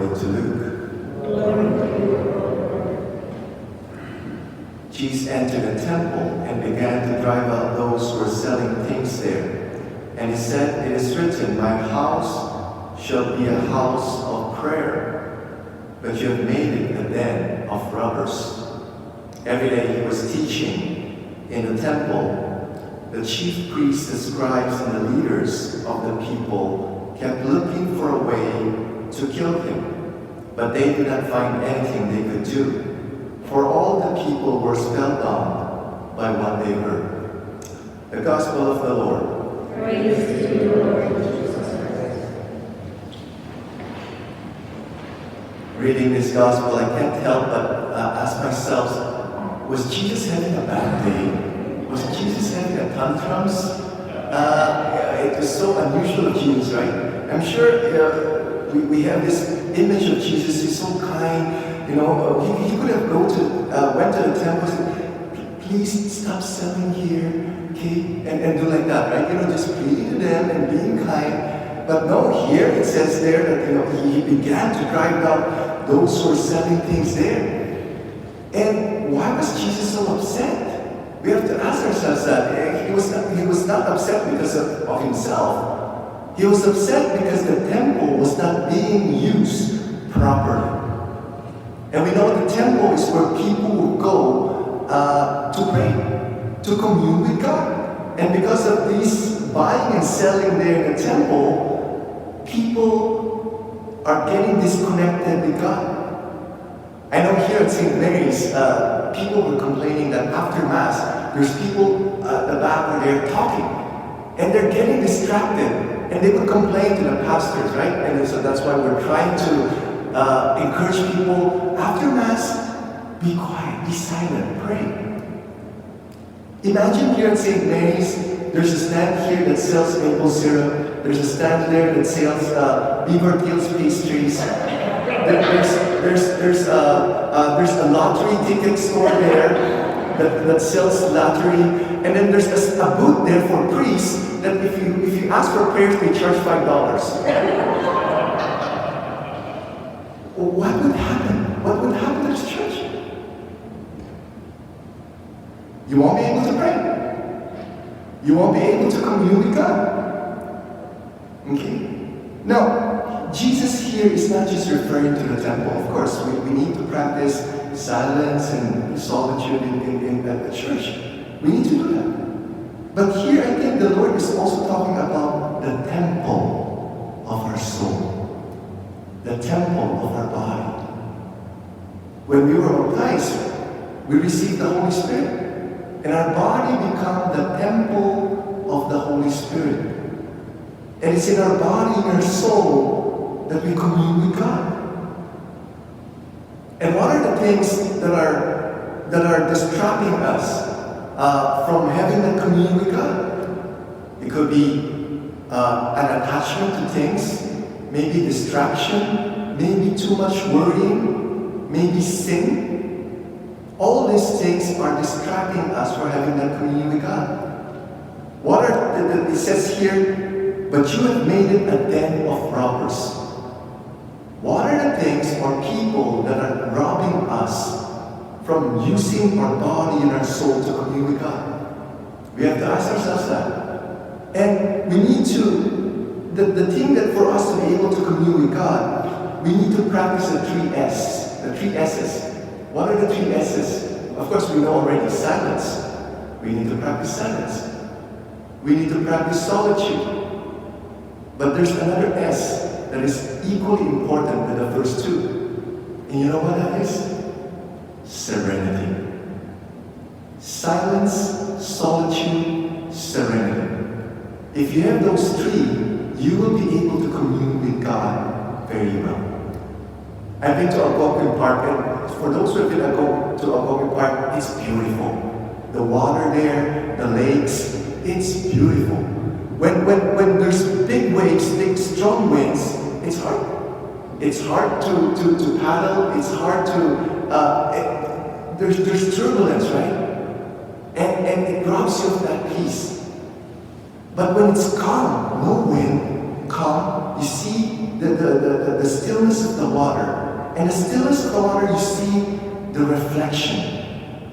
according to Luke. Jesus entered the temple and began to drive out those who were selling things there. And he said, "It is written, my house shall be a house of prayer, but you have made it a den of robbers." Every day he was teaching in the temple. The chief priests, the scribes, and the leaders of the people kept looking for a way to kill him, but they did not find anything they could do, for all the people were spellbound by what they heard. The Gospel of the Lord. Praise to you, Lord Jesus Christ. Reading this Gospel, I can't help but ask myself, was Jesus having a bad day? Was Jesus having a tantrums? It was so unusual of Jesus, right? I'm sure we have this image of Jesus. He's so kind. You know, he could have went to the temple and said, "Please stop selling here, okay?" And do like that, right? You know, just pleading to them and being kind. But no, here it says there that he began to drive out those who were selling things there. And why was Jesus so upset? We have to ask ourselves that. He was not upset because of himself. He was upset because the temple was not being used properly. And we know the temple is where people will go to pray, to commune with God. And because of these buying and selling there in the temple, people are getting disconnected with God. I know here at St. Mary's, people were complaining that after Mass, there's people at the back where they're talking, and they're getting distracted, and they would complain to the pastors, right? And so that's why we're trying to encourage people, after Mass, be quiet, be silent, pray. Imagine here at St. Mary's, there's a stand here that sells maple syrup, there's a stand there that sells beaver tails pastries, there's a lottery ticket store there that sells lottery, and then there's a booth there for priests that if you ask for prayers, they charge $5. What would happen? What would happen to this church? You won't be able to pray. You won't be able to commune with God. Okay? Now, Jesus here is not just referring to the temple. Of course, we need to practice silence and solitude in the church. We need to do that. But here I think the Lord is also talking about the temple of our soul, the temple of our body. When we were baptized, we received the Holy Spirit, and our body became the temple of the Holy Spirit. And it's in our body, in our soul, that we commune with God. And what are the things that are distracting us from having that communion with God? It could be an attachment to things, maybe distraction, maybe too much worrying, maybe sin. All these things are distracting us from having that communion with God. It says here, "But you have made it a den of robbers." What are the things or people that are robbing us from using our body and our soul to commune with God? We have to ask ourselves that. And we need to, the thing that for us to be able to commune with God, we need to practice the 3 S, the 3 S's. What are the 3 S's? Of course, we know already silence. We need to practice silence. We need to practice solitude. But there's another S that is equally important with the first 2. And you know what that is? Serenity. Silence, solitude, serenity. If you have those 3, you will be able to commune with God very well. I've been to Algonquin Park, and for those who have been to Algonquin Park, it's beautiful. The water there, the lakes, it's beautiful. When there's big waves, big strong winds, it's hard. It's hard to paddle. It's hard to. There's turbulence, right? And it robs you of that peace. But when it's calm, no wind, calm, you see the stillness of the water. And the stillness of the water, you see the reflection.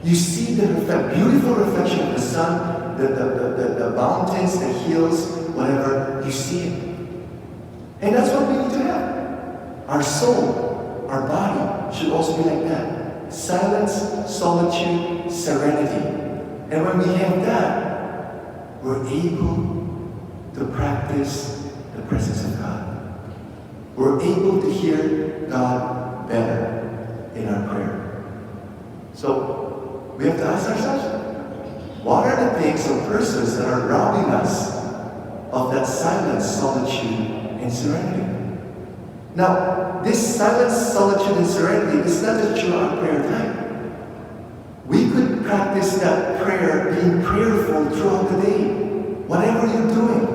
You see the beautiful reflection of the sun, the mountains, the hills, whatever. You see it. And that's what we need to have. Our soul, our body should also be like that. Silence, solitude, serenity. And when we have that, we're able to practice the presence of God. We're able to hear God better in our prayer. So we have to ask ourselves, what are the things or persons that are robbing us of that silence, solitude, and serenity? Now, this silence, solitude, and serenity is not just during our prayer time. We could practice that prayer, being prayerful throughout the day, whatever you're doing.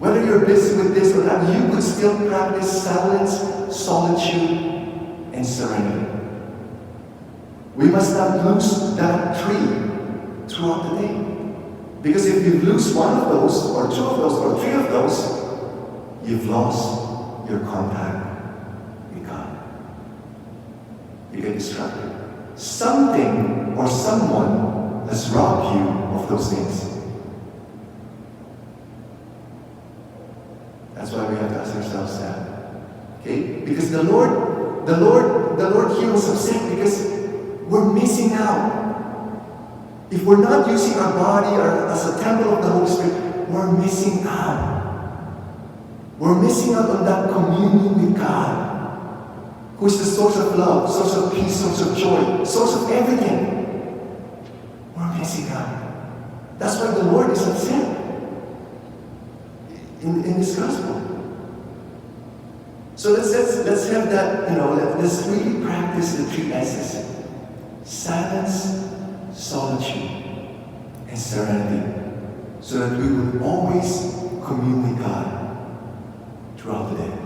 Whether you're busy with this or not, you could still practice silence, solitude, and serenity. We must not lose that three throughout the day. Because if you lose one of those, or two of those, or three of those, you've lost your contact with God. You get distracted. Something or someone has robbed you of those things. That's why we have to ask ourselves that. Okay? Because the Lord, He was upset because we're missing out. If we're not using our body as a temple of the Holy Spirit, we're missing out. We're missing out on that communion with God, who is the source of love, source of peace, source of joy, source of everything. We're missing out. That's why the Lord is upset in this gospel. So let's have that, let's really practice the three S's. Silence, solitude, and serenity, so that we will always commune with God throughout the day.